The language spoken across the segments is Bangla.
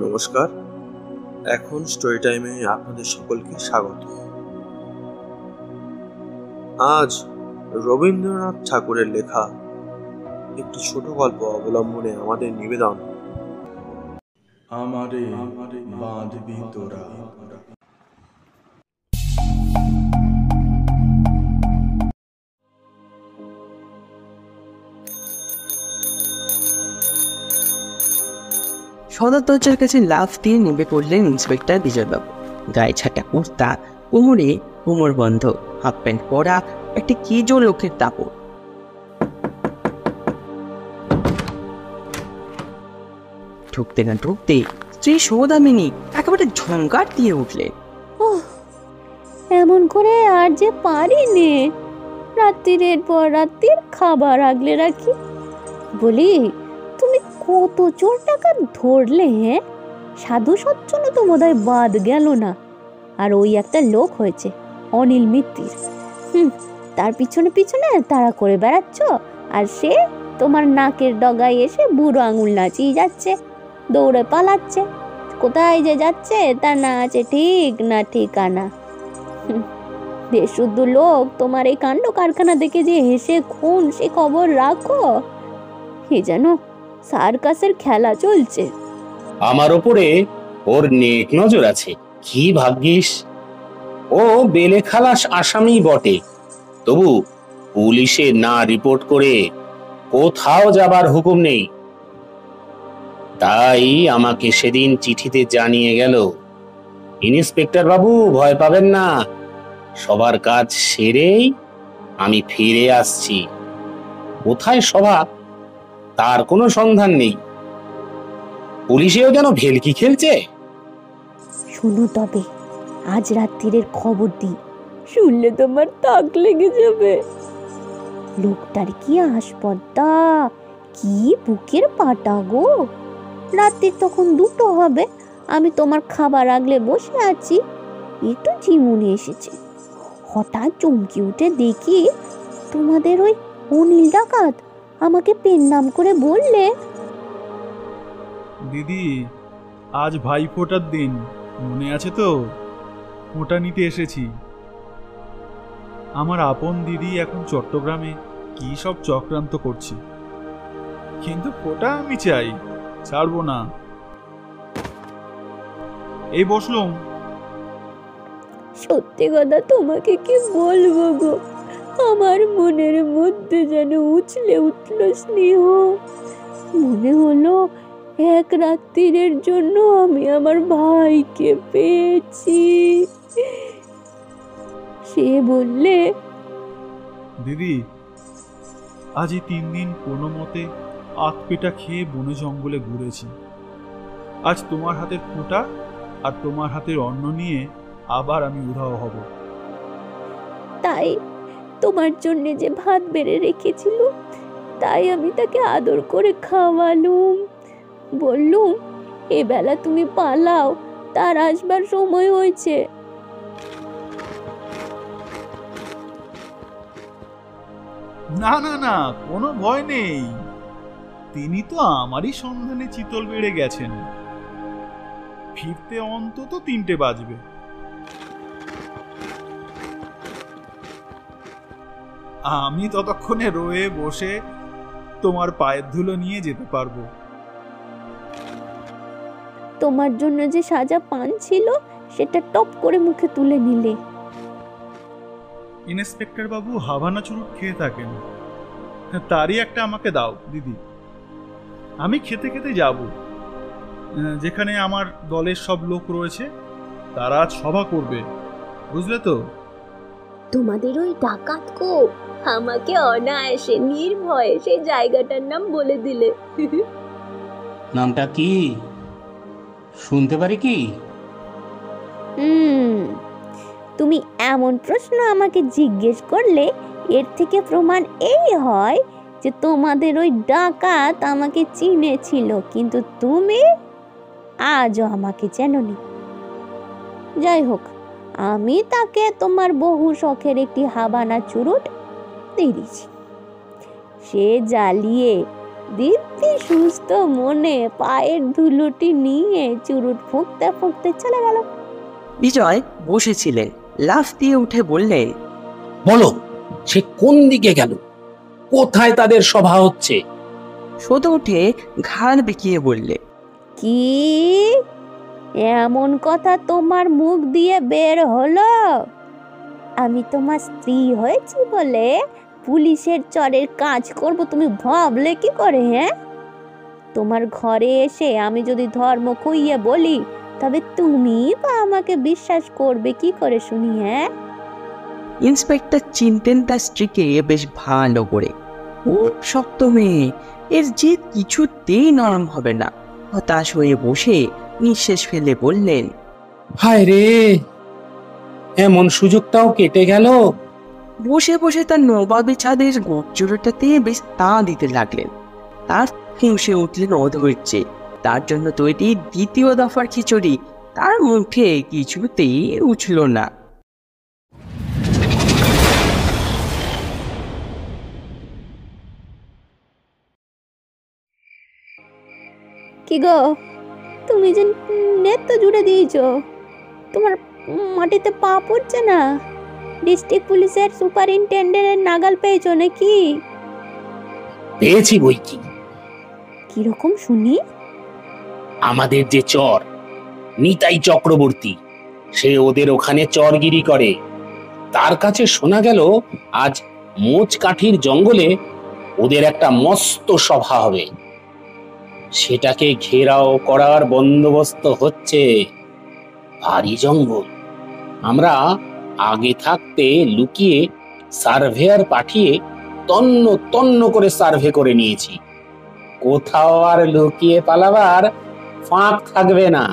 নমস্কার। এখন স্টোরি টাইমে আপনাদের সকলকে স্বাগত। আজ রবীন্দ্রনাথ ঠাকুরের লেখা একটি ছোট গল্প অবলম্বনে আমাদের নিবেদন আমারে বাঁধবি তোরা। সদর দরজার কাছে লাফ দিয়ে নেমে পড়লেন ইন্সপেক্টর বিজয়বাবু। গায়ে ছাটা কুর্তা, কোমরে কোমর বন্ধ, হাফ প্যান্ট পরা, একটা কেজো লোকের তাপড়। ঢুকতে না ঢুকতে স্ত্রী সৌদামিনী একেবারে ঝঙ্কার দিয়ে উঠলেন। এমন করে আর যে পারি নে, রাত্রির পর রাত্রির খাবার আগলে রাখি। বলি, তুমি কত চোর টাকা ধরলে? হ্যাঁ, সাধু সচ্ছল তো বোধহয় বাদ গেল না। আর ওই একটা লোক হয়েছে অনিল মিত্তির, তার পিছনে পিছনে তাড়া করে বেড়াচ্ছ, আর সে তোমার নাকের ডগায় এসে বুড়ো আঙুল নাচিয়ে যাচ্ছে, দৌড়ে পালাচ্ছে। কোথায় যে যাচ্ছে তা না আছে ঠিক না ঠিকানা। বেশুদ্ধ লোক, তোমার এই কাণ্ড কারখানা দেখে যে হেসে খুন সে খবর রাখো। এ যেন সার্কাসের খেলা চলছে। আমার ওপরে ওর নেক নজর আছে। কি ভাগ্যিস, ও বেলে খালাস আসামি বটে, তবু পুলিশে না রিপোর্ট করে কোথাও যাবার হুকুম নেই। তাই আমাকে সেদিন চিঠিতে জানিয়ে গেল, ইন্সপেক্টর বাবু ভয় পাবেন না, সবার কাজ সেরেই আমি ফিরে আসছি। কোথায় সভা তার কোনো সন্ধান নেই। পুলিশেও যেন ভেলকি খেলছে। শুনো তবে, আজ রাত্রির খবর দি, শুনলে তোমার তাক লেগে যাবে। লোকটার কি আসপদ্দা, কি বুকের পাটা গো। রাত্রির তখন 2টো হবে, আমি তোমার খাবার আগলে বসে আছি, একটু ঝিমুনি এসেছে। হঠাৎ চমকি উঠে দেখি তোমাদের ওই অনিল ডাকাত আমাকে পেন নাম করে বললে, দিদি, আজ ভাইফোঁটার দিন, মনে আছে তো? ফোঁটা নিতে এসেছি। আমার আপন দিদি এখন চট্টগ্রামে কি সব চক্রান্ত করছে, কিন্তু ফোঁটা আমি চাই, ছাড়বো না। এই বসলুম। সত্যি কথা তোমাকে কি বলবো গো, আমার মনের মধ্যে যেন উছলে উঠল স্নেহ। মনে হলো এক রাত্রির জন্য আমি আমার ভাইকে পেয়েছি। সে বললে, দিদি, আজ এই 3 দিন কোনো মতে আতপেটা খেয়ে বনে জঙ্গলে ঘুরেছি। আজ তোমার হাতের ফোঁটা আর তোমার হাতের অন্ন নিয়ে আবার আমি উধাও হব। তাই তোমার জন্য যে ভাত বেড়ে রেখেছিল, তাই আমি তাকে আদর করে খাওয়ালুম। বললুম, এবেলা তুমি পালাও, তার আসবার সময় হয়েছে। না না না, কোনো ভয় নেই। তিনি তো আমারই সন্ধানে চিতল বেড়ে গেছেন। ফিরতে অন্তত 3টে বাজবে। আমি ততক্ষণে রয়ে বসে তোমার পায়ের ধুলো নিয়ে যেতে পারবো। তোমার জন্য যে সাজা পান ছিল, সেটা টপ করে মুখে তুলে নিলে। ইন্সপেক্টর বাবু হাভানা চুরুট খেয়ে থাকেন, তারই একটা আমাকে দাও দিদি। আমি খেতে খেতে যাব। যেখানে আমার দলের সব লোক রয়েছে, তারা আজ সভা করবে, বুঝলে তো? তোমাদের ওই ডাকাত কো আমাকে অনায়াসে নির্ভয়ে সেই জায়গাটার নাম বলে দিলে। নামটা কি শুনতে পারি কি? তুমি এমন প্রশ্ন আমাকে জিজ্ঞেস করলে, এর থেকে প্রমাণ এই হয় যে তোমাদের ওই ডাকাত আমাকে চিনেছিল, কিন্তু তুমি আজও আমাকে চেনোনি। যাই হোক, আমি তাকে তোমার বহু শখের একটি হাবানা চুরুট দিয়ে দিয়েছি। সে জ্বালিয়ে দিব্যি সুস্থ মনে পায়ের ধুলোটি নিয়ে চুরুট ফুঁকতে ফুঁকতে চলে গেল। বিজয় বসেছিলেন, লাফ দিয়ে উঠে বললেন, বলো, সে কোন দিকে গেল? কোথায় তাদের সভা হচ্ছে? সদা উঠে ঘাড় বেঁকিয়ে বললে, কি এমন কথা তোমার মুখ দিয়ে বের হলো? আমি তোমার স্ত্রী হয়েছি বলে পুলিশের চরের কাজ করব তুমি ভাবলে কি করে? হ্যাঁ, তোমার ঘরে এসে আমি যদি ধর্ম খুইয়ে বলি তবে তুমি বা আমাকে বিশ্বাস করবে কি করে শুনি? হ্যাঁ, ইন্সপেক্টর চিনতেন তার স্ত্রীকে বেশ ভালো করে। খুব শক্ত মেয়ে, এর জেদ কিছুতেই নরম হবে না। হতাশ হয়ে বসে নিঃশ্বাস ফেলে বললেন, হায় রে, এমন সুযোগটাও কেটে গেল। বসে বসে তার নবাবী ছাদের গোচরটাতে বেশ তা দিতে লাগলেন। তার ফুঁসে উঠলেন অধৈর্যে। তার জন্য তৈরি দ্বিতীয় দফার খিচুড়ি তার মুখে কিছুতেই উঠল না। কি গো, তুমি যে নেট তো জুড়ে দিয়েছো, তোমার মাটিতে পা পড়ছে না? ডিস্ট্রিক্ট পুলিশের সুপারিনটেন্ডেন্টের নাগাল পেয়েছো নাকি? পেয়েছি বই কি। কিরকম শুনি? আমাদের যে চর নিতাই চক্রবর্তী, সে ওদের ওখানে চরগিরি করে। তার কাছে শোনা গেল আজ মোচকাঠির জঙ্গলে ওদের একটা মস্ত সভা হবে। সেটাকে ঘেরাও করার বন্দোবস্ত হচ্ছে। ভারী জঙ্গল। আমরা আগে থাকতে লুকিয়ে সার্ভেয়ার পাঠিয়ে তন্ন তন্ন করে সার্ভে করে নিয়েছি। কোথাও আর লুকিয়ে পালাবার ফাঁক থাকবে না।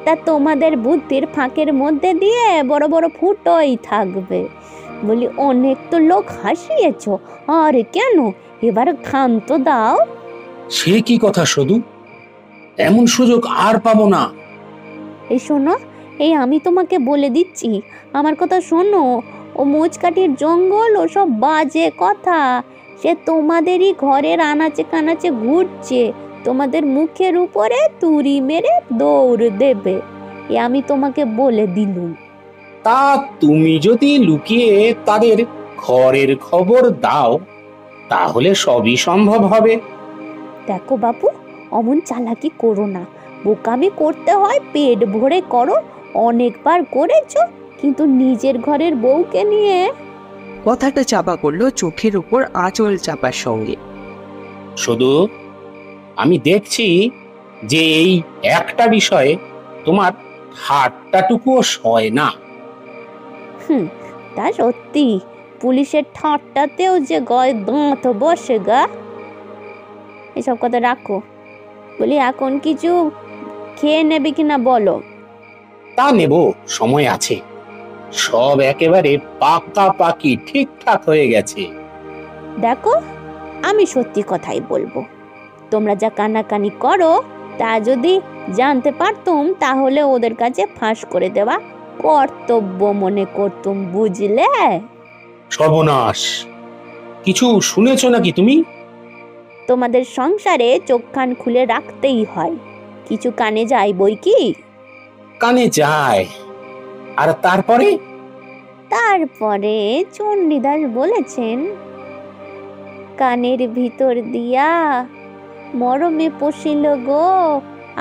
তা তোমাদের বুদ্ধির ফাঁকের মধ্যে দিয়ে বড় বড় ফুটোই থাকবে। বলি, অনেক তো লোক হাসিয়েছো, আর কেন এবার ক্ষান্ত দাও। সে কি কথা শুধু? এমন সুযোগ আর পাবো না। এই শোনো, এই আমি তোমাকে বলে দিচ্ছি, আমার কথা শোনো। ও মোচকাঠির জঙ্গল ও সব বাজে কথা। সে তোমাদেরই ঘরের আনাচে কানাচে ঘুরছে, তোমাদের মুখের উপরে তুড়ি মেরে দৌড় দেবে। এ আমি তোমাকে বলে দিলুম। তা তুমি যদি লুকিয়ে তাদের ঘরের খবর দাও তাহলে সবই সম্ভব হবে। দেখো বাবু, অমন চালাকি করো না। বোকামি করতে হয় পেট ভরে করো। অনেকবার করেছো, কিন্তু নিজের ঘরের বউকে নিয়ে। কথাটা চাপা করলো চোখের উপর আঁচল চাপার সঙ্গে। শুধু আমি দেখছি যে এই একটা বিষয়ে তোমার হাতটাটুকুও সয় না। তা সত্যি, পুলিশের ঠাট্টাতেও যে গয় দাঁত বসে গা। এসব কথা রাখো। বলি, এখন কিছু খেয়ে নেবে কিনা বলো? তা নেব, সময় আছে। সব একেবারে পাকাপাকি ঠিকঠাক হয়ে গেছে। দেখো, আমি সত্যি কথাই বলবো। তোমরা যা কানাকানি করো তা যদি জানতে পারতুম তাহলে ওদের কাছে ফাঁস করে দেওয়া কর্তব্য মনে করতুম, বুঝলে? সর্বনাশ! কিছু শুনেছ নাকি তুমি? তোমাদের সংসারে চোখ কান খুলে রাখতেই হয়। কিছু কানে যায় বই কি? কানে যায়। আর তারপরে চণ্ডীদাস বলেছেন, কানের ভিতর দিয়া মরমে পশিল গো,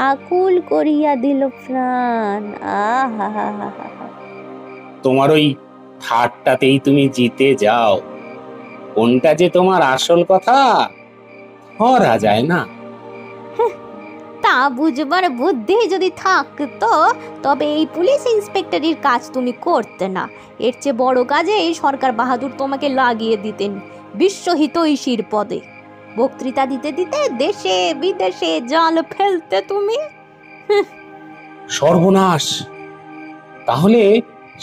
আকুল করিয়া দিল প্রাণ। আহা, তোমার ওই ঠাট্টাতেই তুমি জিতে যাও। কোনটা যে তোমার আসল কথা ধরা যায় না। তা বুঝবার বুদ্ধি যদি থাকতো তবে এই পুলিশ ইন্সপেক্টরের কাজ তুমি করতে না। এর চেয়ে বড় কাজে এই সরকার বাহাদুর তোমাকে লাগিয়ে দিতেন বিশ্বহিতৈষীর পদে। বক্তৃতা দিতে দিতে দেশে বিদেশে জাল ফেলতে তুমি। সর্বনাশ! তাহলে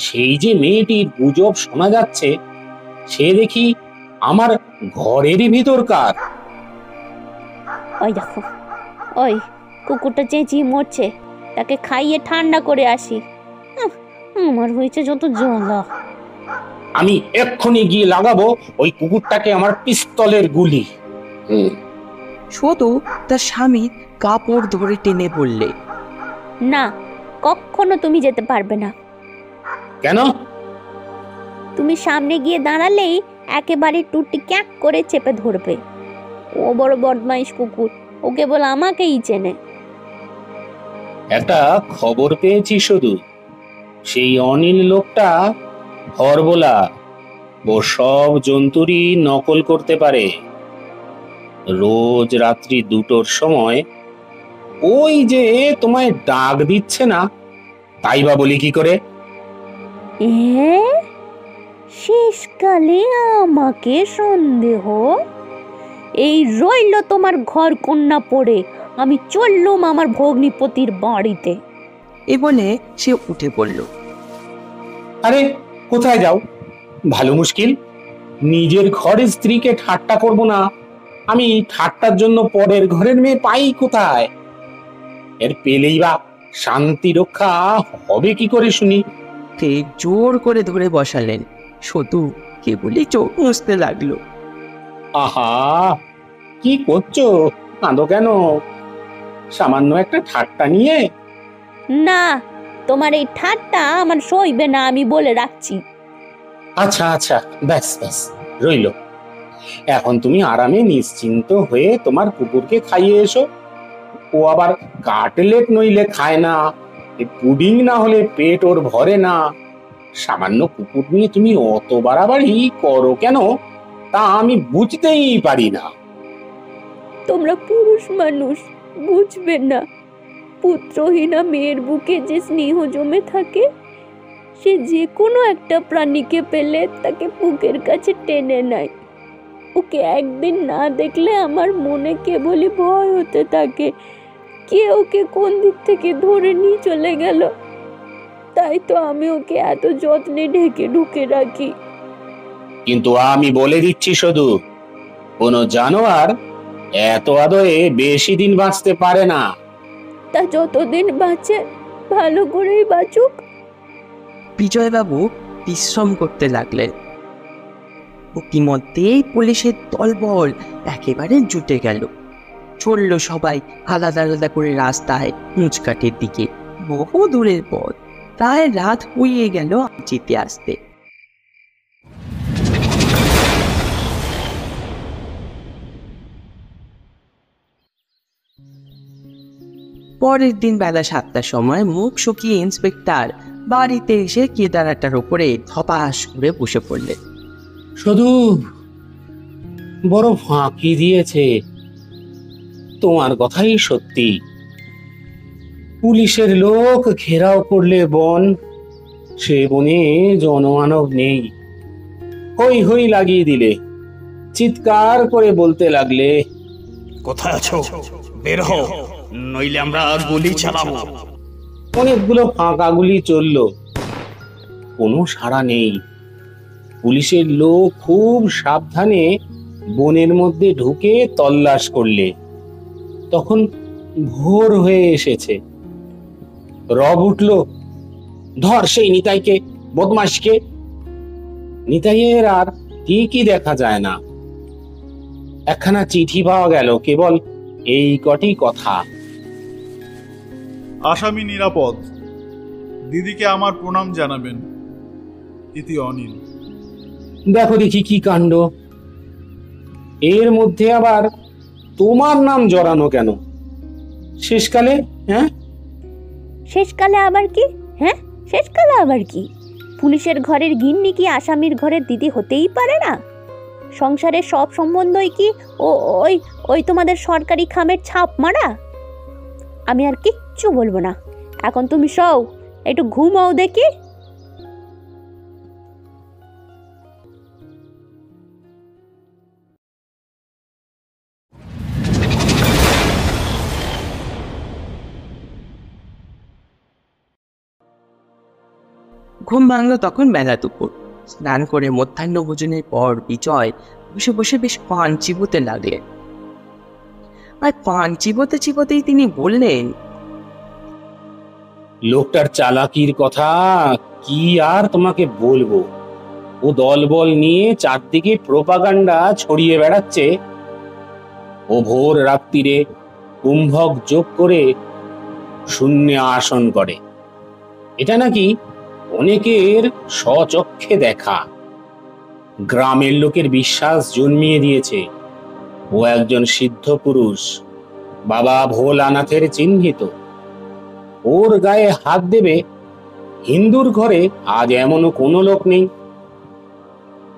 সেই যে মেয়েটির গুজব শোনা যাচ্ছে সে দেখি আমার ঘরেরই ভিতরকার। ওই দেখো, ওই কুকুরটা চেঁচিয়ে মরছে, তাকে খাইয়ে ঠান্ডা করে আসি। আমার হয়েছে যত জ্বালা। আমি এক্ষুনি গিয়ে লাগাবো ওই কুকুরটাকে আমার পিস্তলের গুলি। সতু তার স্বামী কাপড় ধরে টেনে বললে, না, কখনো তুমি যেতে পারবে না। কেন? তুমি সামনে গিয়ে দাঁড়ালেই একেবারে টুটি ক্যাক করে চেপে ধরবে। ও বড় বদমাইশ কুকুর, ও কেবল আমাকেই চেনে। একটা খবর পেয়েছি শুধু, সেই অনিল লোকটা হরবোলা, ও সব জন্তুরই নকল করতে পারে। রোজ রাত্রি 2টোর সময় ওই যে তোমায় ডাক দিচ্ছে না, তাই বা বলি কি করে? শেষকালে আমাকে সন্দেহ? এই রইল তোমার ঘর কন্যা পড়ে, আমি চললুম আমার ভগ্নিপতির বাড়িতে। এ বলে সে উঠে পড়ল। আরে কোথায় যাও? ভালো মুশকিল, নিজের ঘরের স্ত্রীকে ঠাট্টা করব না, আমি ঠাট্টার জন্য পরের ঘরের মেয়ে পাই কোথায়? এর পেলেই বা শান্তি রক্ষা হবে কি করে শুনি? কে জোর করে ধরে বসালেন। সতু কেবলই চোখ মুছতে লাগলো। আহা, কি করছো? কাঁদো কেন? সামান্য একটা ঠাট্টা নিয়ে? না, তোমার এই ঠাট্টা আমার সইবে না, আমি বলে রাখছি। আচ্ছা আচ্ছা, ব্যাস ব্যাস, রইল। এখন তুমি আরামে নিশ্চিন্ত হয়ে তোমার কুকুরকে খাইয়ে এসো। ও আবার কাটলেট নইলে খায় না, পুডিং না হলে পেট ওর ভরে না। সামান্য কুকুর নিয়ে তুমি অত বাড়াবাড়ি করো কেন, তা আমি বুঝতেই পারি না। তোমরা পুরুষ মানুষ, বুঝবে না। পুত্রহীনা মেয়ের বুকে যে স্নেহ জমে থাকে, সে যে কোনো একটা প্রাণীকে পেলে তাকে বুকের কাছে টেনে নেয়। ওকে একদিন না দেখলে আমার মনে কেবলই ভয় হতে থাকে, কে ওকে কোন দিক থেকে ধরে নিয়ে চলে গেল। তাই তো আমি ওকে এত যত্নে ঢেকে ঢুকে রাখি। কিন্তু আমি বলে দিচ্ছি শুধু, কোনো জানোয়ার এত আদরে বেশি দিন বাঁচতে পারে না। তা যতদিন বাঁচে ভালো করেই বাঁচুক। বিজয়বাবু বিশ্রাম করতে লাগলেন। ইতিমধ্যেই পুলিশের দলবল একেবারে জুটে গেল। চলল সবাই আলাদা আলাদা করে রাস্তায় মুচকাটের দিকে। বহু দূরের পথ, প্রায় রাত হয়ে গেল যেতে আসতে। পরের দিন বেলা 7টার সময় মুখ শুকিয়ে ইন্সপেক্টর বাড়িতে এসে কেদারাটার উপরে ধপাস করে বসে পড়লেন। শুধু বড় ফাঁকি দিয়েছে, তোমার কথাই সত্যি। পুলিশের লোক ঘেরাও করলে বন, সে বনে জনমানব নেই। হই হই লাগিয়ে দিলে, চিৎকার করে বলতে লাগলে, কোথায় আছো? বের হও, নইলে আমরা গুলি চালাবো। অনেকগুলো ফাঁকা গুলি চলল, কোনো সাড়া নেই। পুলিশের লোক খুব সাবধানে বনের মধ্যে ঢুকে তল্লাশ করলে। তখন ভোর হয়ে এসেছে। রব উঠল, ধর সেই নিতাইকে, বদমাশকে। নিতাইয়ের আর ঠিকই দেখা যায় না। একখানা চিঠি পাওয়া গেল, কেবল এই কটি কথা। আসামি নিরাপদ, দিদিকে আমার প্রণাম জানাবেন। ইতি অনিল। দেখো দেখি কি কাণ্ড, এর মধ্যে আবার তোমার নাম জড়ানো কেন? শেষকালে? হ্যাঁ, শেষকালে আবার কি? হ্যাঁ, শেষকালে আবার কি? পুলিশের ঘরের গিন্নি কি আসামির ঘরের দিদি হতেই পারে না? সংসারের সব সম্বন্ধই কি ওই ওই তোমাদের সরকারি খামের ছাপ মারা? আমি আর কিচ্ছু বলবো না, এখন তুমি সও, একটু ঘুমাও দেখি। ঘুম ভাঙলো তখন বেলা দুপুর। স্নান করে মধ্যাহ্ন ভোজনের পর বিজয় বসে বসে বেশ পান চিবোতে লাগলেন। আর পান চিবোতে চিবোতেই তিনি বললেন, লোকটার চালাকির কথা কি আর তোমাকে বলবো। ও ও দলবল নিয়ে চারদিকে প্রোপাগান্ডা ছড়িয়ে বেড়াচ্ছে ও ভোর রাত্রিরে কুম্ভক যোগ করে শূন্যে আসন করে। এটা নাকি অনেকের স্বচক্ষে দেখা। গ্রামের লোকের বিশ্বাস জন্মিয়ে দিয়েছে ও একজন সিদ্ধ পুরুষ, বাবা ভোলানাথের চিহ্নিত। ওর গায়ে হাত দেবে হিন্দুর ঘরে আজ এমনও কোনো লোক নেই।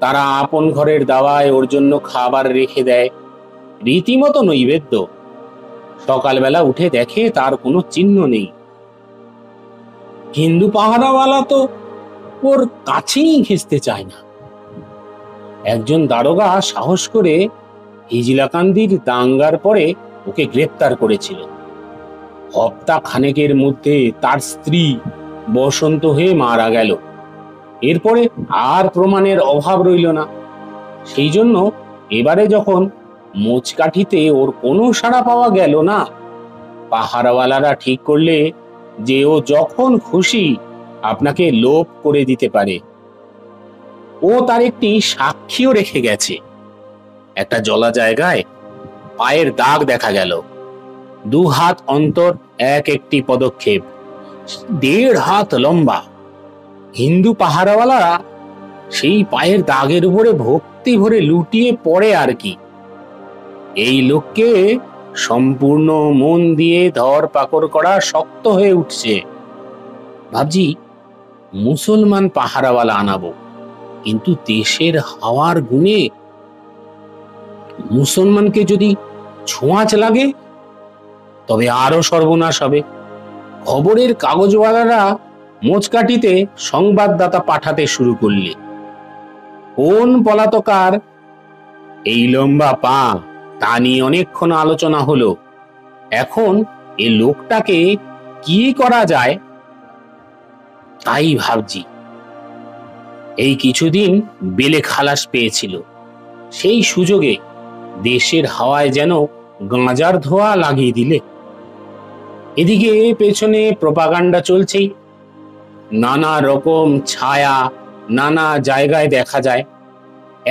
তারা আপন ঘরের দাওয়ায় ওর জন্য খাবার রেখে দেয়, রীতিমতো নৈবেদ্য। সকালবেলা উঠে দেখে তার কোনো চিহ্ন নেই। হিন্দু পাহারাওয়ালা তো ওর কাছেই ঘেঁষতে চায় না। একজন দারোগা সাহস করে হিজলাকান্দির দাঙ্গার পরে ওকে গ্রেপ্তার করেছিল। হপ্তা খানেকের মধ্যে তার স্ত্রী বসন্ত হয়ে মারা গেল। এরপরে আর প্রমাণের অভাব রইল না। সেই জন্য এবারে যখন মোচকাঠিতে ওর কোনো সাড়া পাওয়া গেল না, পাহারাওয়ালারা ঠিক করলে যে ও যখন খুশি আপনাকে লোপ করে দিতে পারে। ও তার একটি সাক্ষীও রেখে গেছে। একটা জলা জায়গায় পায়ের দাগ দেখা গেল, 2 হাত অন্তর এক একটি পদক্ষেপ, 1.5 হাত লম্বা। হিন্দু পাহারাওয়ালারা সেই পায়ের দাগের উপরে ভক্তি ভরে লুটিয়ে পড়ে আর কি। এই লোককে সম্পূর্ণ মন দিয়ে ধরপাকড় করা শক্ত হয়ে উঠছে। ভাবছি মুসলমান পাহারাওয়ালা আনাবো, কিন্তু দেশের হাওয়ার গুণে মুসলমানকে যদি ছোঁয়াচ লাগে তবে আরো সর্বনাশ হবে। খবরের কাগজওয়ালারা মোচকাঠিতে সংবাদদাতা পাঠাতে শুরু করলে কোন পলাতকার এই লম্বা পা তা নিয়ে অনেকক্ষণ আলোচনা হলো। এখন এই লোকটাকে কি করা যায় তাই ভাবছি। এই কিছুদিন বেলে খালাস পেয়েছিল, সেই সুযোগে দেশের হাওয়ায় যেন গাঁজার ধোঁয়া লাগিয়ে দিলে। এদিকে পেছনে প্রোপাগান্ডা চলছেই, নানা রকম ছায়া নানা জায়গায় দেখা যায়।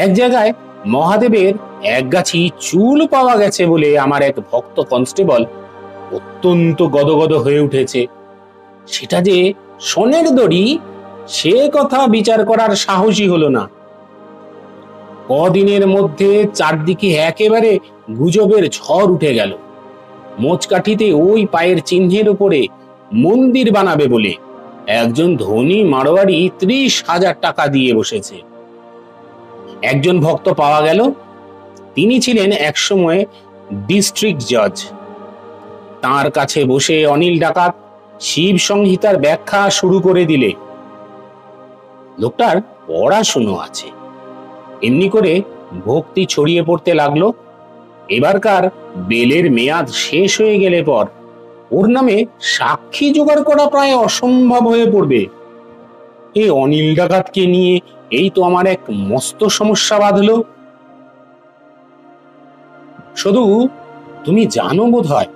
এক জায়গায় মহাদেবের একগাছি চুল পাওয়া গেছে বলে আমার এক ভক্ত কনস্টেবল অত্যন্ত গদগদ হয়ে উঠেছে। সেটা যে সোনের দড়ি সে কথা বিচার করার সাহসী হলো না। কদিনের মধ্যে চারদিকে একেবারে গুজবের ঝড় উঠে গেল। মোচকাঠিতে ওই পায়ের চিহ্নের উপরে মন্দির বানাবে বলে একজন ধনী মারোয়ারি 30,000 টাকা দিয়ে বসেছে। একজন ভক্ত পাওয়া গেল, তিনি ছিলেন একসময় ডিস্ট্রিক্ট জজ। তার কাছে বসে অনিল ডাকাত শিব সংহিতার ব্যাখ্যা শুরু করে দিলে। লোকটার পড়াশুনো আছে, এমনি করে ভক্তি ছড়িয়ে পড়তে লাগলো। এবারকার বেলের মেয়াদ শেষ হয়ে গেলে পর ওর নামে সাক্ষী জোগাড় করা প্রায় অসম্ভব হয়ে পড়বে। এই অনিল ডাকাতকে নিয়ে এই তো আমার এক মস্ত সমস্যা বাঁধলো। শুধু তুমি জানো বোধ হয়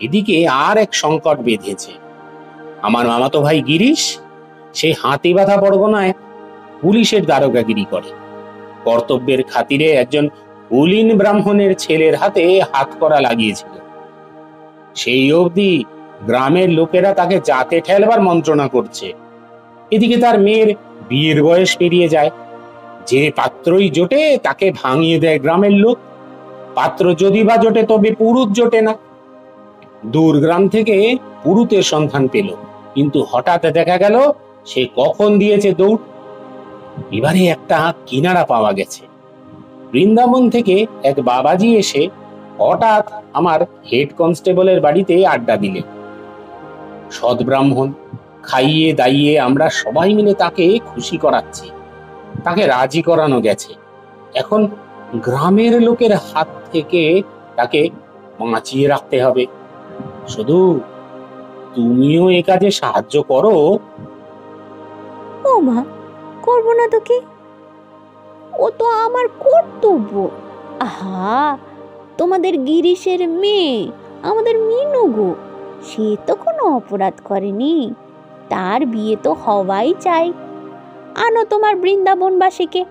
এদিকে আর এক সংকট বেঁধেছে। আমার মামাতো ভাই গিরিশ, সে হাতিবাঁধা পরগনায় পুলিশের দারোগাগিরি করে। কর্তব্যের খাতিরে একজন কুলীন ব্রাহ্মণের ছেলের হাতে হাত করা লাগিয়েছিল। সেই অবধি গ্রামের লোকেরা তাকে জাতে ঠেলবার মন্ত্রণা করছে। এদিকে তার মেয়ের বিয়ের বয়স পেরিয়ে যায়। যে পাত্রই জোটে তাকে ভাঙিয়ে দেয় গ্রামের লোক। পাত্র যদি বা জোটে তবে পুরুত জোটে না। দূর গ্রাম থেকে পুরুতের সন্ধান পেল, কিন্তু হঠাৎ দেখা গেল সে কখন দিয়েছে দৌড়। এবারে একটা কিনারা পাওয়া গেছে। বৃন্দাবন থেকে এক বাবাজি এসে হঠাৎ আমার হেড কনস্টেবলের বাড়িতে আড্ডা দিলেন। সৎ ব্রাহ্মণ, খাইয়ে দাইয়ে আমরা সবাই মিলে তাকে খুশি করাচ্ছি। তাকে রাজি করানো গেছে। এখন গ্রামের লোকের হাত থেকে তাকে বাঁচিয়ে রাখতে হবে। শুধু তুমিও এ কাজে সাহায্য করো। ও মা, করবো না তো কি? ও তো আমার কর্তব্য। আহা, তোমাদের গিরিশের মেয়ে, আমাদের মিনু গো, সে তো কোনো অপরাধ করেনি, তার বিয়ে তো হওয়াই চাই। আনো তোমার বৃন্দাবনবাসীকে।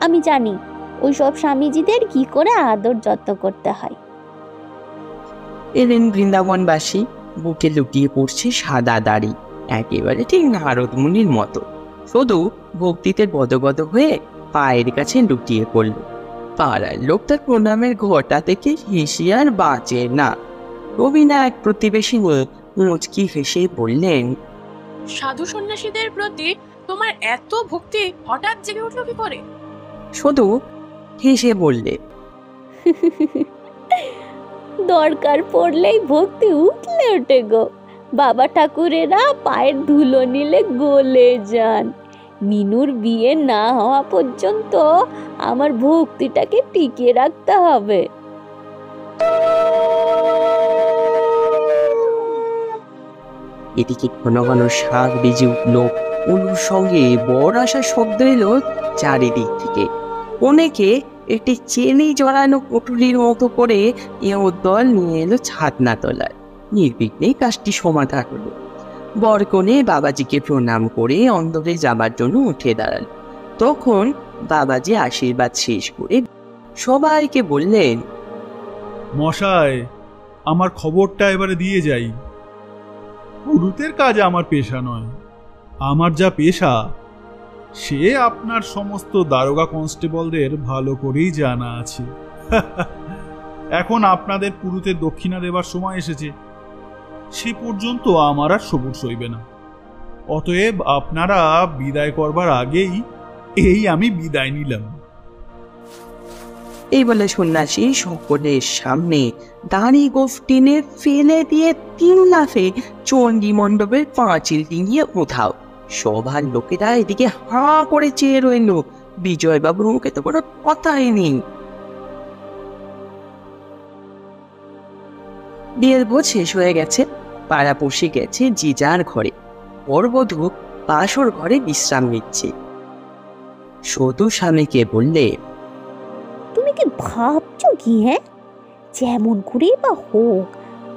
আমি জানি ওইসব স্বামীজিদের কি করে আদর যত্ন করতে হয়। এলেন বৃন্দাবনবাসী, বুকে লুটিয়ে পড়ছে সাদা দাড়ি, একেবারে ঠিক নারদ মুনির মতো। শুধু ভক্তিতে গদগদ হয়ে পায়ের কাছে লুটিয়ে পড়ল। পাড়ার লোক তার প্রণামের ঘটা থেকে হেসে আর বাঁচে না। রবিনা এক প্রতিবেশী মুচকি হেসে বললেন, সাধু সন্ন্যাসীদের প্রতি তোমার এত ভক্তি হঠাৎ জেগে উঠলো কি করে? শুধু হেসে বললে, দরকার পড়লেই ভক্তি উঠলে ওঠে গো। বাবা ঠাকুরেরা পায়ের ধুলো নিলে গলে যান। মিনুর বিয়ে না হওয়া পর্যন্ত আমার ভক্তিটাকে টিকিয়ে রাখতে হবে। এদিকে ঘন ঘন শাক বেজে উঠল। অনুর সঙ্গে বড় আসার শব্দ এলো চারিদিক থেকে। অনেকে একটি চেনি জড়ানো পুটুলির মতো করে এ দল নিয়ে এলো ছাদনা তলায়। নির্বিঘ্নে কাজটি সমাধা হলো। বরকনে বাবাজিকে প্রণাম করে অন্দরে যাবার জন্য উঠে দাঁড়াল। তখন বাবাজি আশীর্বাদ শেষ করে সবাইকে বললেন, মশাই, আমার খবরটা এবারে দিয়ে যাই। পুরুতের কাজ আমার পেশা নয়। আমার যা পেশা সে আপনার সমস্ত দারোগা কনস্টেবলদের ভালো করেই জানা আছে। এখন আপনাদের পুরুতের দক্ষিণা দেবার সময় এসেছে। সে পর্যন্ত আমার আর সবুর সইবে না। অতএব আপনারা বিদায় করবার আগেই এই আমি বিদায় নিলাম। এই বলে সন্ন্যাসী সকলের সামনে দাড়ি গোফ ফেলে দিয়ে 3 লাফে চণ্ডী মণ্ডপের পাঁচিল ডিঙিয়ে উঠাও। সবার লোকেরা এদিকে হাঁ করে চেয়ে রইল। বিজয়বাবুর মুখে তো কোনো কথাই নেই। বিয়ের ভোজ শেষ হয়ে গেছে। পাড়া পড়শি গেছে যে যার ঘরে। বরবধূ বাসর ঘরে বিশ্রাম নিচ্ছে। শুধু স্বামীকে বললে, তুমি কি ভাবছো কি? হ্যাঁ, যেমন করেই বা হোক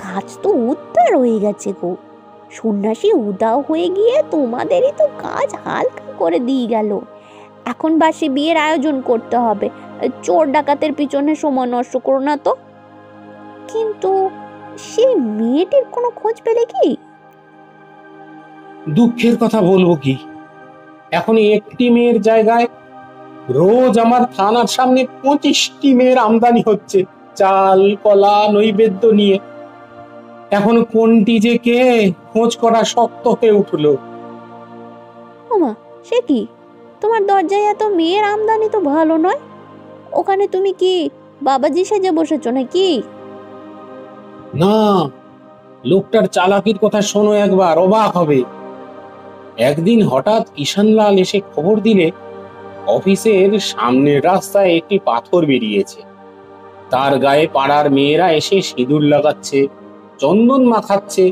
কাজ তো উদ্ধার হয়ে গেছে গো। সন্ন্যাসী উদাও হয়ে গিয়ে তোমাদেরই তো কাজ হালকা করে দিয়ে গেল। এখন বাসি বিয়ের আয়োজন করতে হবে। চোর ডাকাতের পিছনে সময় নষ্ট করো না তো। কিন্তু সেই মেয়েটির কোনো খোঁজ পেলে কি? দুঃখের কথা বলবো কি, এখন একটি মেয়ের জায়গায় রোজ আমার থানার সামনে 25টি মেয়ের আমদানি হচ্ছে, চাল কলা নৈবেদ্য নিয়ে। এখন কোনটি যে কে খোঁজ করা শক্ত হয়ে উঠলো। ওমা, সে কি? তোমার দরজায় এত মেয়ের আমদানি তো ভালো নয়। ওখানে তুমি কি বাবাজি সেজে বসেছো নাকি? না, লোকটার চালাকির কথা শোনো একবার, অবাক হবে। একদিন হঠাৎ কিষানলাল এসে খবর দিলে অফিসের সামনের রাস্তায় একটি পাথর বেরিয়েছে। তার গায়ে পাড়ার মেয়েরা এসে সিঁদুর লাগাচ্ছে, চন্দন মাখাচ্ছে।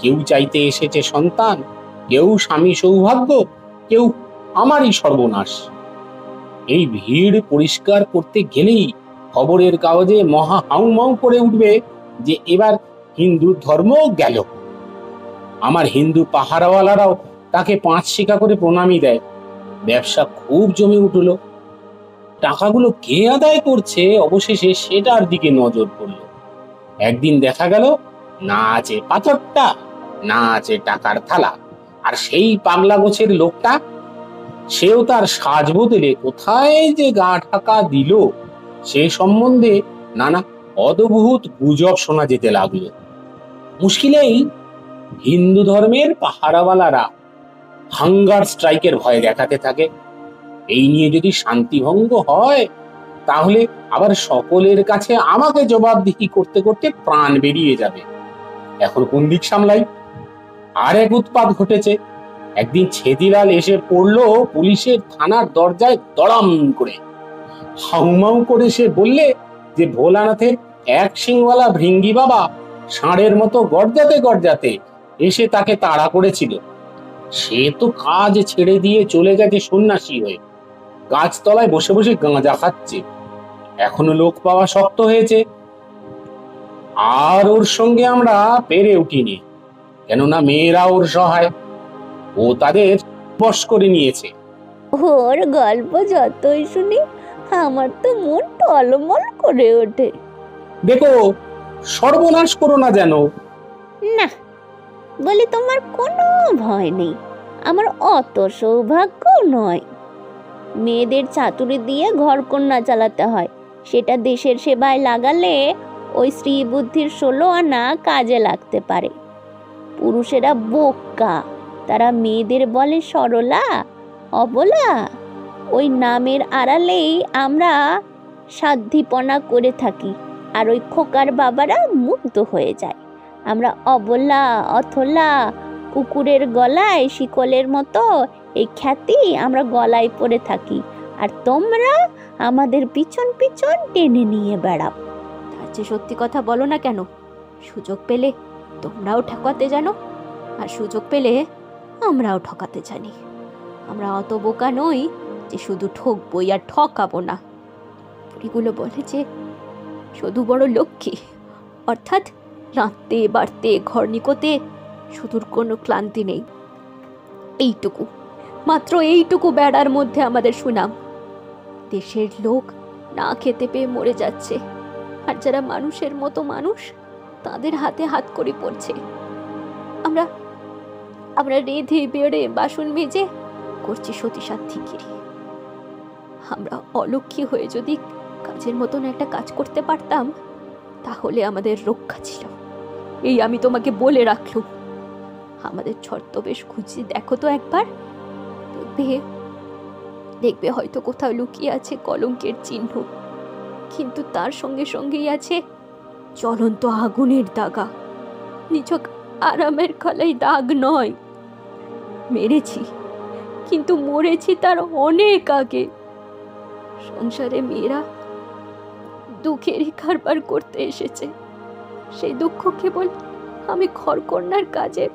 কেউ চাইতে এসেছে সন্তান, কেউ স্বামী সৌভাগ্য, কেউ আমারই সর্বনাশ। এই ভিড় পরিষ্কার করতে গেলেই খবরের কাগজে মহা হাউমাউ করে উঠবে যে এবার হিন্দু ধর্ম গেল। আমার হিন্দু পাহারাওয়ালারাও তাকে 5 শিকা করে প্রণামী দেয়। ব্যবসা খুব জমে উঠল। টাকাগুলো কে আদায় করছে অবশেষে সেটার দিকে নজর পড়ল। একদিন দেখা গেল না আছে পাথরটা, না আছে টাকার থালা। আর সেই পাগলা গোছের লোকটা, সেও তার সাজ বদলে কোথায় যে গা ঢাকা দিল সে সম্বন্ধে নানা অদ্ভুত গুজব শোনা যেতে লাগলো। মুশকিলেই হিন্দু ধর্মের পাহারাওয়ালারা হাঙ্গার স্ট্রাইকের ভয় দেখাতে থাকে। এই নিয়ে যদি শান্তিভঙ্গ হয় তাহলে আবার সকলের কাছে আমাকে জবাবদিহি করতে করতে প্রাণ বেরিয়ে যাবে। এখন কোন দিক সামলাই? আর এক উৎপাত ঘটেছে। একদিন ছেদিলাল এসে পড়লো পুলিশের থানার দরজায় দড়াম করে। হাউমাউ করে সে বললে যে ভোলানাথের 1 সিংওয়ালা ভৃঙ্গি বাবা ষাঁড়ের মতো গর্জাতে গর্জাতে এসে তাকে তাড়া করেছিল। সে তো কাজ ছেড়ে দিয়ে চলে গেছে সন্ন্যাসী হয়ে, গাছতলায় বসে বসে গাঁজা খাচ্ছে। এখনো লোক পাওয়া শক্ত হয়েছে। আর ওর সঙ্গে আমরা পেরে উঠিনি, কেননা মেয়েরা ওর সহায়। ও তাদের বশ করে নিয়েছে। ওর গল্প যতই শুনি আমার তো মন টলমল করে ওঠে। দেখো, সর্বনাশ করো না যেন। না, বলি তোমার কোনো ভয় নেই, আমার অত সৌভাগ্য নয়। মেয়েদের চাতুরি দিয়ে ঘর কন্যা চালাতে হয়, সেটা দেশের সেবায় লাগালে ওই স্ত্রী বুদ্ধির 16 আনা কাজে লাগতে পারে। পুরুষেরা বোকা, তারা মেয়েদের বলে সরলা অবলা। ওই নামের আড়ালেই আমরা সাধ্যিপনা করে থাকি, আর ওই খোকার বাবারা মুগ্ধ হয়ে যায়। আমরা অবলা অথলা, কুকুরের গলায় শিকলের মতো এই খ্যাতি আমরা গলায় পরে থাকি, আর তোমরা আমাদের পিছন পিছন টেনে নিয়ে বেড়াও। তার চেয়ে সত্যি কথা বলো না কেন? সুযোগ পেলে তোমরাও ঠকাতে জানো, আর সুযোগ পেলে আমরাও ঠকাতে জানি। আমরা অত বোকা নই যে শুধু ঠকবই আর ঠকাবো না। বুড়িগুলো বলে যে শুধু বড় লক্ষ্মী, অর্থাৎ রাঁধতে বাড়তে ঘর নিকোতে শুধুর কোনো ক্লান্তি নেই। এইটুকু, মাত্র এইটুকু বেড়ার মধ্যে আমাদের সুনাম। দেশের লোক না খেতে পেয়ে মরে যাচ্ছে, আর যারা মানুষের মতো মানুষ তাদের হাতে হাত করে পড়ছে। আমরা আমরা রেঁধে বেড়ে বাসন মেজে করছি সতীসাধ্বীগিরি। আমরা অলক্ষী হয়ে যদি কাজের মতন একটা কাজ করতে পারতাম তাহলে আমাদের রক্ষা ছিল। এই আমি তোমাকে বলে রাখলুম। আমাদের ছদ্মবেশ খুঁজে দেখো তো একবার, দেখবে হয়তো কোথাও লুকিয়ে আছে কলঙ্কের চিহ্ন, কিন্তু তার সঙ্গে সঙ্গেই আছে জ্বলন্ত আগুনের দাগা। নিছক আরামের খালাই দাগ নয়। মেরেছি, কিন্তু মরেছি তার অনেক আগে। সংসারে মেয়েরা দুঃখেরই কারবার করতে এসেছে, সেই দুঃখ কেবল আমি ঘরকন্যার কাজে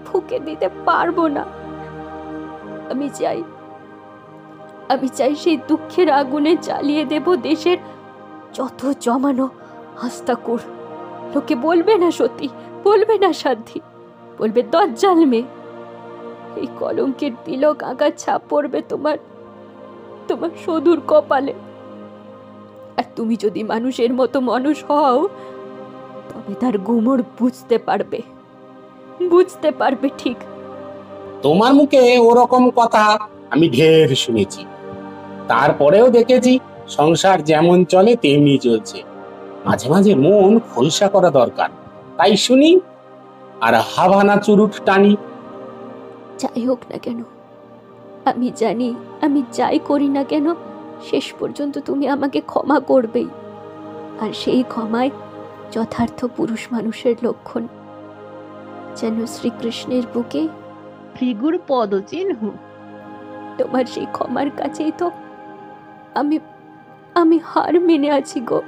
ফুঁকে দিতে পারবো না। আমি চাই সেই দুঃখের আগুনে জ্বালিয়ে দেব দেশের যত জমানো হাস্তাকুর। লোকে বলবে না সতী, বলবে না সাধ্বী, বলবে দজ্জাল মেয়ে। এই কলঙ্কের তিলক আঁকা ছাপ পড়বে তোমার সদূর কপালে। আর তুমি যদি মানুষের মতো মানুষ হও তবে তার গুমর বুঝতে পারবে ঠিক। তোমার মুখে ওরকম কথা আমি ঢের শুনেছি, তারপরেও দেখেছি সংসার যেমন চলে তেমনি চলছে। মাঝে মাঝে মন খোলসা করা দরকার, তাই শুনি আর হাভানা চুরুট টানি। যাই হোক না কেন, আমি জানি আমি যাই করি না কেন শেষ পর্যন্ত তুমি আমাকে ক্ষমা করবেই, আর সেই ক্ষমায় যথার্থ পুরুষ মানুষের লক্ষণ। যেন শ্রীকৃষ্ণের বুকে ভৃগুর পদচিহ্ন। তোমার সেই ক্ষমার কাছেই তো আমি হার মেনে আছি গো।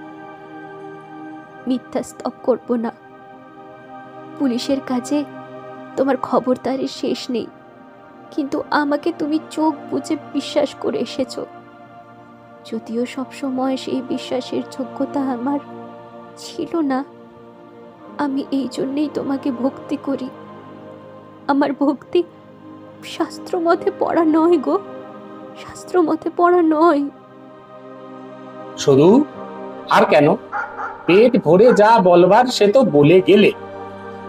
মিথ্যা স্তব করব না। পুলিশের কাছে তোমার খবরদারির শেষ নেই, কিন্তু আমাকে তুমি চোখ বুজে বিশ্বাস করে এসেছো। যদিও সবসময় সেই বিশ্বাসের যোগ্যতা আমার ছিল না, আমি এই জন্যেই তোমাকে ভক্তি করি। আমার ভক্তি শাস্ত্র মতে পড়া নয় গো, শাস্ত্র মতে পড়া নয়। শুধু আর কেন, পেট ভরে যা বলবার সে তো বলে গেলে।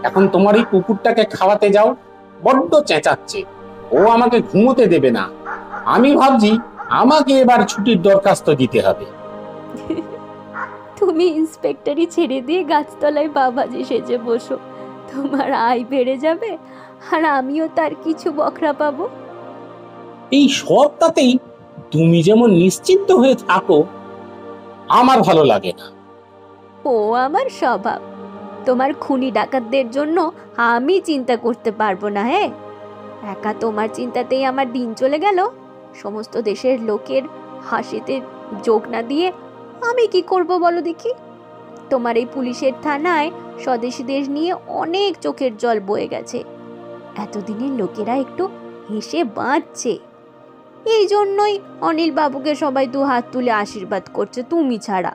এখন তোমার এই কুকুরটাকে খাওয়াতে যাও, বড্ড চেঁচাচ্ছে, ও আমাকে ঘুমোতে দেবে না। আমি ভাবছি আমাকে এবার ছুটির দরখাস্ত দিতে হবে। তুমি ইন্সপেক্টরি ছেড়ে দিয়ে গাছতলায় বাবাজি সেজে বসো, তোমার আয় বেড়ে যাবে, আর আমিও তার কিছু বকরা পাবো। এই সবটাতেই তুমি যেমন নিশ্চিন্ত হয়ে থাকো, আমার ভালো লাগে না। ও আমার স্বভাব। তোমার খুনি ডাকাতদের জন্য আমি চিন্তা করতে পারবো না। একা তোমার চিন্তাতেই আমার দিন চলে গেল। সমস্ত দেশের লোকের হাসিতে যোগ না দিয়ে আমি কি করব বলো দেখি? তোমার এই পুলিশের থানায় স্বদেশীদের নিয়ে অনেক চোখের জল বয়ে গেছে। এতদিনের লোকেরা একটু হেসে বাঁচছে, এই জন্যই অনিল বাবুকে সবাই 2 হাত তুলে আশীর্বাদ করছে, তুমি ছাড়া।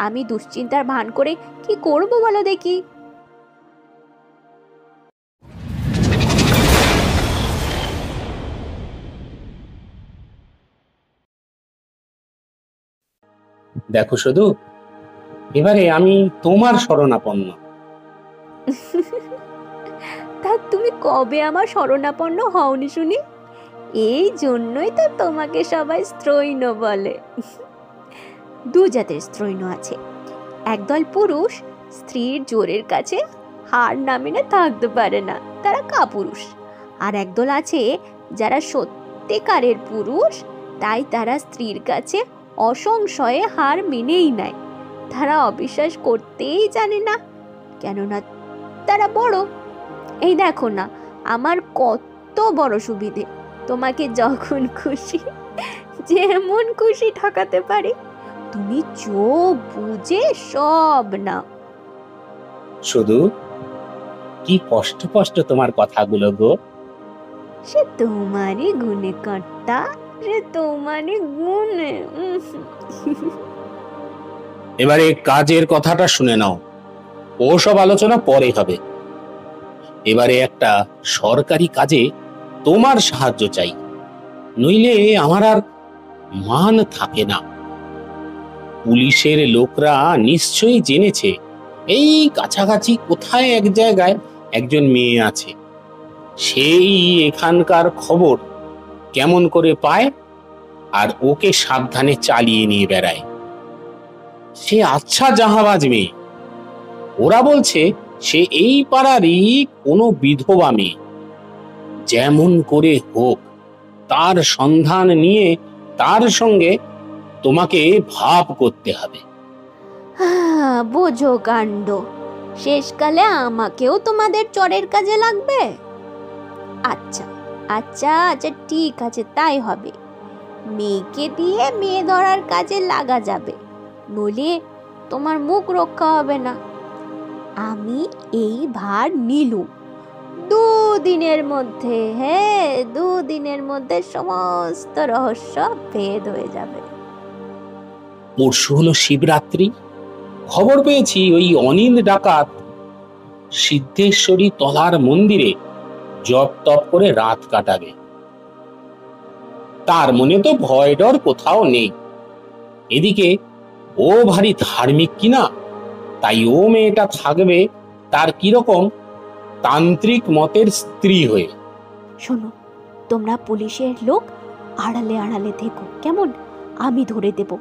আমি দুশ্চিন্তার ভান করে কি করব বলো দেখি? দেখো শুধু, এবারে আমি তোমার শরণাপন্ন। তা তুমি কবে আমার শরণাপন্ন হওনি শুনি? এই জন্যই তো তোমাকে সবাই স্ত্রৈণ বলে। দু জাতের স্ত্রৈণ আছে, একদল পুরুষ স্ত্রীর জোরের কাছে হার না মেনে থাকতে পারে না, তারা কাপুরুষ। আর একদল আছে যারা সত্যিকারের পুরুষ, তাই তারা স্ত্রীর কাছে অসংশয়ে হার মেনেই নেয়। তারা অবিশ্বাস করতেই জানে না, কেননা তারা বড়। এই দেখো না, আমার কত বড় সুবিধে, তোমাকে যখন খুশি যেমন খুশি ঠকাতে পারি। তুমি চোখ বুঝে সব নাও। শুধু কি স্পষ্ট স্পষ্ট তোমার কথাগুলো গো। সে তোমারই গুণে কর্তা, সে তোমারই গুণে। এবারে কাজের কথাটা শুনে নাও, ওসব আলোচনা পরে হবে। এবারে একটা সরকারি কাজে তোমার সাহায্য চাই, নইলে আমার আর মান থাকে না। পুলিশের লোকরা নিশ্চয়ই জেনেছে এই কাছাকাছি কোথায় এক জায়গায় একজন মেয়ে আছে। সেই এখানকার খবর কেমন করে পায় আর ওকে সাবধানে চালিয়ে নিয়ে বেড়ায়। সে আচ্ছা জাহাবাজ মেয়ে। ওরা বলছে সে এই পাড়ারই কোনো বিধবা মেয়ে। যেমন করে হোক তার সন্ধান নিয়ে তার সঙ্গে তোমাকে ভাব করতে হবে। বোঝো কাণ্ড, শেষকালে আমাকেও তোমাদের চরের কাজে লাগবে। আচ্ছা আচ্ছা আচ্ছা, ঠিক আছে, তাই হবে। মেয়েকে দিয়ে মেয়ে ধরার কাজে লাগা যাবে, নইলে তোমার মুখ রক্ষা হবে না। আমি এই ভার নিলুম, 2 দিনের মধ্যে, হ্যাঁ 2 দিনের মধ্যে সমস্ত রহস্য ভেদ হয়ে যাবে। পরশু হলো শিবরাত্রি। খবর পেয়েছি ওই অনিল ডাকাত সিদ্ধেশ্বরী তলার মন্দিরে জপ তপ করে রাত কাটাবে। তার মনে তো ভয় ডর কোথাও নেই। এদিকে ও ভারী ধার্মিক কিনা, তাই ও মেয়েটা থাকবে তার কিরকম তান্ত্রিক মতের স্ত্রী হয়ে। শোনো, তোমরা পুলিশের লোক আড়ালে আড়ালে থেকো, কেমন? আমি ধরে দেব,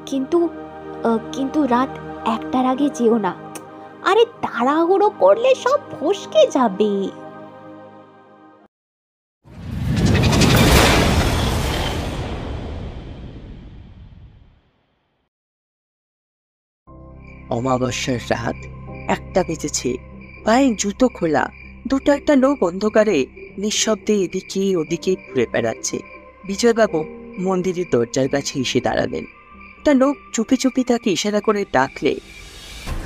কিন্তু রাত 1টার আগে যেও না। আরে তাড়াহুড়ো করলে সব ফসকে যাবে। অমাবস্যার রাত 1টা বেজেছে, পায়ে জুতো খোলা দুটো একটা লোক অন্ধকারে নিঃশব্দে এদিকে ওদিকে ঘুরে বেড়াচ্ছে। বিজয়বাবু মন্দিরের দরজার কাছে এসে দাঁড়ালেন। একটা লোক চুপি চুপি তাকে ইশারা করে ডাকলে,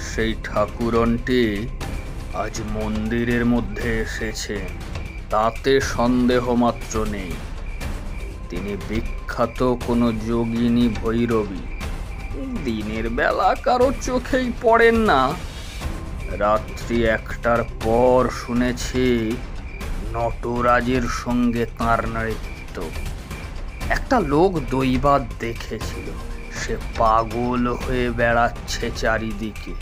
সেই ঠাকুরনটি আজ মন্দিরের মধ্যে এসেছে, তাতে সন্দেহ মাত্র নেই। তিনি বিখ্যাত কোনো যোগিনী ভৈরবী। দিনের বেলা কারো চোখেই পড়েন না। রাত্রি 1টার পর শুনেছি নটরাজের সঙ্গে তাঁর নৃত্য। একটা লোক দৈবাত দেখেছিল, সে পাগল হয়ে বেড়াচ্ছে চারিদিকে।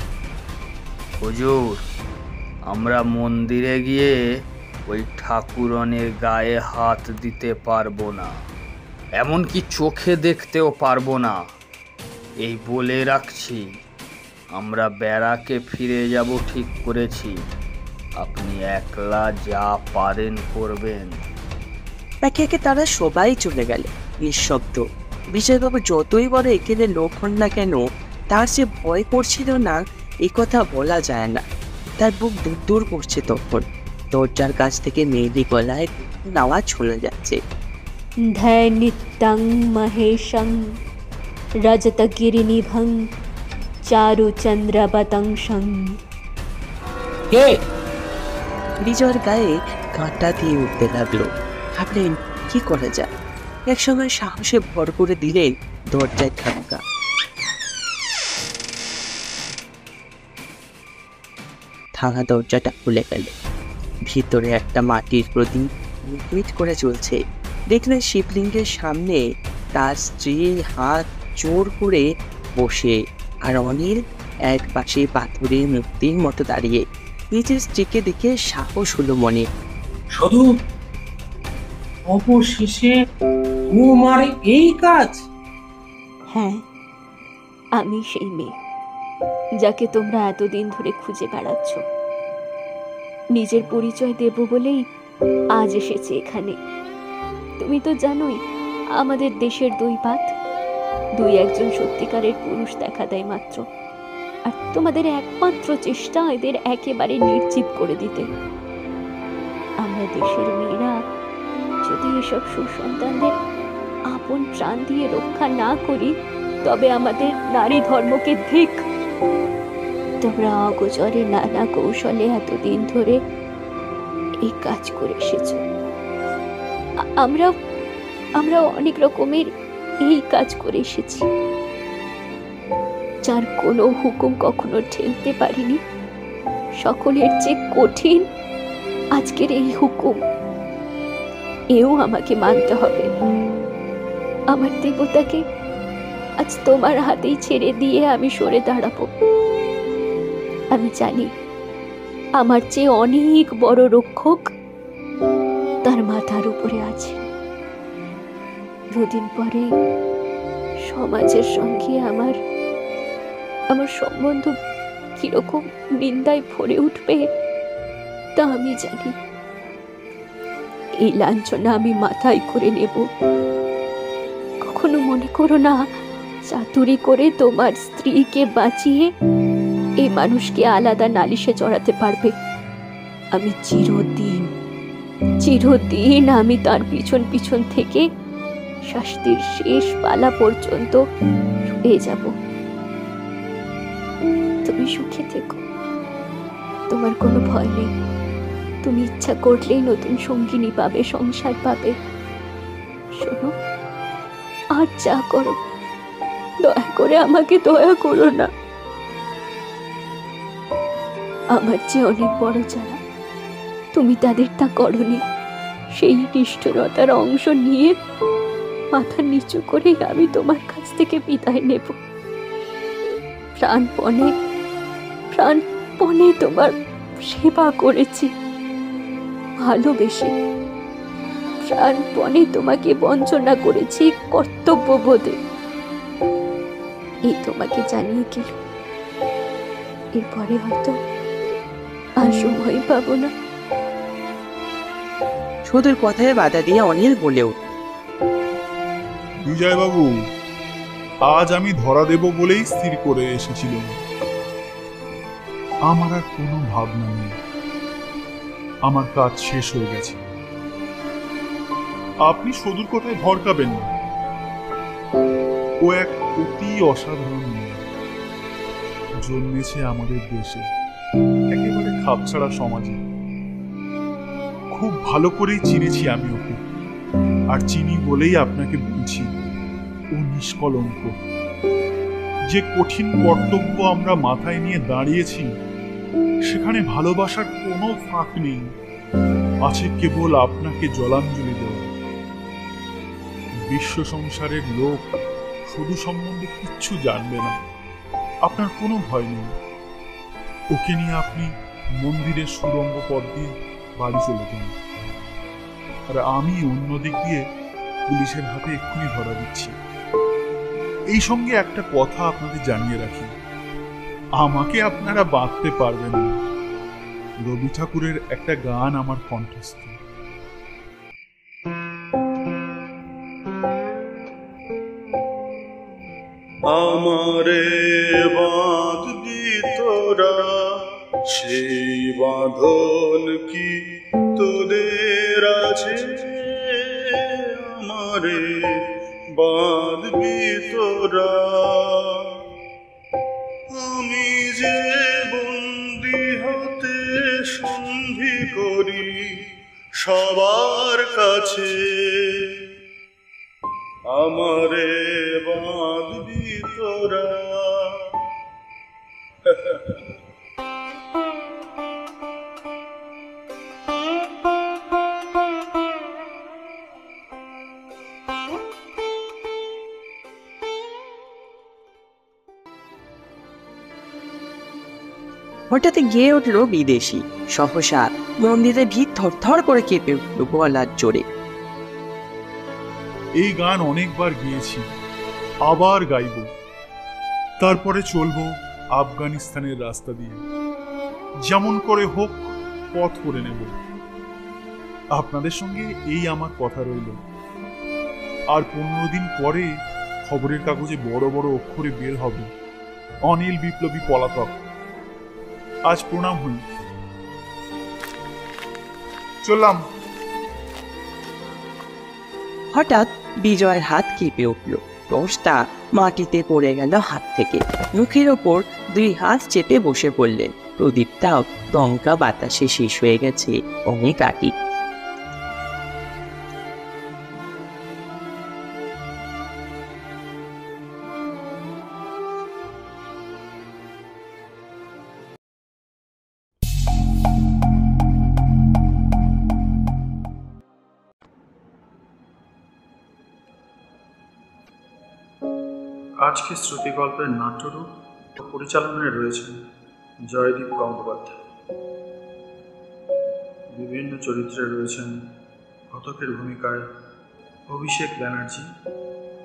হুজুর, আমরা মন্দিরে গিয়ে ওই ঠাকুরনের গায়ে হাত দিতে পারবো না, এমনকি চোখে দেখতেও পারবো না। এই বলে রাখছি, আমরা ব্যারাকে ফিরে যাব ঠিক করেছি। আপনি একলা যা পারেন করবেন। একে একে তারা সবাই চলে গেল নিঃশব্দ। বিজয়বাবু যতই বড় এখানে লোক হন না কেন, তার যে ভয় করছিল না এই কথা বলা যায় না। তার বুক দূর দূর করছে। তখন দরজার কাছ থেকে মেয়েলি গলায় আওয়াজ শোনা যাচ্ছে, ধৈনিত্যং মহেশং রজতগিরিনিভং চারুচন্দ্রবতংসং। কে? বিজয়ের গায়ে কাঁটা দিয়ে উঠতে লাগলো। ভাবলেন কি করা যায়। একসময় সাহসে ভর করে দিলেন দরজায় ধাক্কা। ভাঙা দরজাটা খুলে গেল। ভিতরে একটা মাটির প্রদীপ মিটমিট করে চলছে। দেখলেন শিবলিঙ্গের সামনে তার স্ত্রীর হাত জোর করে বসে, আর অনিল এক পাশে পাথরের মূর্তির মতো দাঁড়িয়ে। নিজের স্ত্রীকে দেখে সাহস হলো মনে। শুধু অবশেষে তোমার এই কাজ? হ্যাঁ, আমি সেই মেয়ে যাকে তোমরা এতদিন ধরে খুঁজে বেড়াচ্ছ। নিজের পরিচয় দেব বলেই আজ এসেছি এখানে। তুমি তো জানোই আমাদের দেশের দুই পাত, দুই একজন সত্যিকারের পুরুষ দেখা দেয় মাত্র, আর তোমাদের একমাত্র চেষ্টা এদের একেবারে নির্জীব করে দিতে। আমরা দেশের মেয়েরা যদি এসব সুসন্তানদের আপন প্রাণ দিয়ে রক্ষা না করি, তবে আমাদের নারী ধর্মকে ধিক। তোমরা অগোচরে নানা কৌশলে এতদিন ধরে এই কাজ করে এসেছো। আমরা অনেক রকমের এই কাজ করে এসেছি, যার কোনো হুকুম কখনো ঠেলতে পারিনি। সকলের চেয়ে কঠিন আজকের এই হুকুম, এও আমাকে মানতে হবে। আমার দেবতাকে আজ তোমার হাতেই ছেড়ে দিয়ে আমি সরে দাঁড়াবো। আমি জানি আমার চেয়ে অনেক বড় রক্ষক তার মাথার উপরে আছে। দুদিন পরে সমাজের সঙ্গে আমার সম্বন্ধ কিরকম নিন্দায় ভরে উঠবে তা আমি জানি। এই লাঞ্ছনা আমি মাথায় করে নেব। কখনো মনে করো না চাতুরি করে তোমার স্ত্রীকে বাঁচিয়ে এই মানুষকে আলাদা নালিশে চড়াতে পারবে। আমি চিরদিন আমি তার পিছন পিছন থেকে শাস্তির শেষ পালা পর্যন্ত রয়ে যাব। তুমি সুখে থেকো, তোমার কোনো ভয় নেই। তুমি ইচ্ছা করলেই নতুন সঙ্গিনী পাবে, সংসার পাবে। শোনো, আর যা করো দয়া করে আমাকে দয়া করো না। আমার চেয়ে অনেক বড় যারা, তুমি তাদের তা করনি। সেই নিষ্ঠুরতার অংশ নিয়ে মাথা নিচু করে আমি তোমার কাছ থেকে বিদায় নেব। প্রাণপণে তোমার সেবা করেছি, ভালোবেসে প্রাণপণে তোমাকে বঞ্চনা করেছি কর্তব্যবোধে। এই তোমাকে জানিয়ে গেল, এরপরে হয়তো আর সময় পাবো না। শুধুর কথায় বাধা দিয়ে অনিল বলে উঠল, বিজয়বাবু, আজ আমি ধরা দেব বলেই স্থির করে এসেছিলাম। আমার আর কোনো ভাবনা নেই, আমার কাজ শেষ হয়ে গেছে। আপনি সদুর কথায় ভরকাবেন না। ও এক অতি অসাধারণ মেয়ে, জন্মেছে আমাদের দেশে, একেবারে খাপছাড়া সমাজে। খুব ভালো করেই চিনেছি আমি ওকে, আর চিনি বলেই আপনাকে বলছি, ও নিষ্কলঙ্ক। যে কঠিন কর্তব্য আমরা মাথায় নিয়ে দাঁড়িয়েছি, সেখানে ভালোবাসার কোনো ফাঁক নেই। আছে কেবল আপনাকে জলাঞ্জলি দেওয়া। বিশ্ব সংসারের লোক শুধু সম্বন্ধে কিচ্ছু জানবে না। আপনার কোনো ভয় নেই। ওকে নিয়ে আপনি মন্দিরের সুড়ঙ্গ পথ দিয়ে বাড়ি চলে যান, আর আমি অন্যদিক দিয়ে পুলিশের হাতে এক্ষুনি ধরা দিচ্ছি। এই সঙ্গে একটা কথা আপনাদের জানিয়ে রাখি, আমাকে আপনারা বাঁধতে পারবেন না। রবি ঠাকুরের একটা গান আমার কণ্ঠস্থ। আমারে বাঁধবি তোরা, সেই বাঁধন কি তোদের আছে? আমারে বাঁধবি তোরা, আমি যে বন্দি হতে সন্ধি করি সবার কাছে। আমারে বাঁধবি তোরা। হঠাৎ গিয়ে উঠল বিদেশি। সহসা মন্দিরের ভিত থরথর করে কেঁপে উঠল গলার জোরে। এই গান অনেকবার গেয়েছি, আবার গাইব। তারপরে চলবো আফগানিস্তানের রাস্তা দিয়ে, যেমন করে হোক পথ করে নেব। আপনাদের সঙ্গে এই আমার কথা রইল। আর 15 দিন পরে খবরের কাগজে বড় বড় অক্ষরে বের হবে, অনিল বিপ্লবী পলাতক। আজ প্রণাম হই, চললাম। হঠাৎ বিজয়ের হাত কেঁপে উঠল। টর্চটা মাটিতে পড়ে গেল হাত থেকে। মুখের ওপর 2 হাত চেপে বসে পড়লেন। প্রদীপটাও দমকা বাতাসে শেষ হয়ে গেছে অনেক আগে। আজকে শ্রুতি গল্পের নাট্যরূপ ও পরিচালনায় রয়েছেন জয়দীপ গঙ্গোপাধ্যায়। বিভিন্ন চরিত্রে রয়েছেন ঘটকের ভূমিকায় অভিষেক ব্যানার্জি,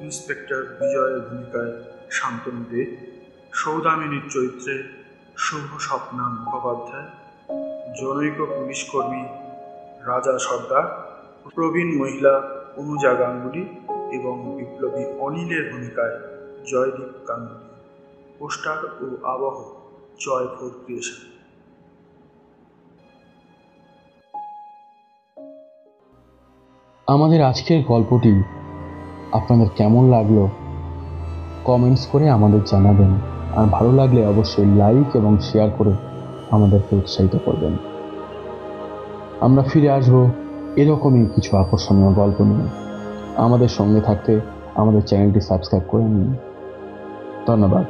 ইন্সপেক্টর বিজয়ের ভূমিকায় শান্তনু দে, সৌদামিনীর চরিত্রে শুভ স্বপ্না মুখোপাধ্যায়, জনৈক পুলিশকর্মী রাজা সর্দার, প্রবীণ মহিলা অনুজা গাঙ্গুলি এবং বিপ্লবী অনিলের ভূমিকায় জয়দীপ গাঙ্গুলি। পোস্টার ও আবহ জয়পুর ক্রিয়েশন। আমাদের আজকের গল্পটি আপনাদের কেমন লাগলো কমেন্টস করে আমাদের জানাবেন। আর ভালো লাগলে অবশ্যই লাইক এবং শেয়ার করে আমাদেরকে উৎসাহিত করবেন। আমরা ফিরে আসবো এরকমই কিছু আকর্ষণীয় গল্প নিয়ে। আমাদের সঙ্গে থাকতে আমাদের চ্যানেলটি সাবস্ক্রাইব করে নিন। ধন্যবাদ।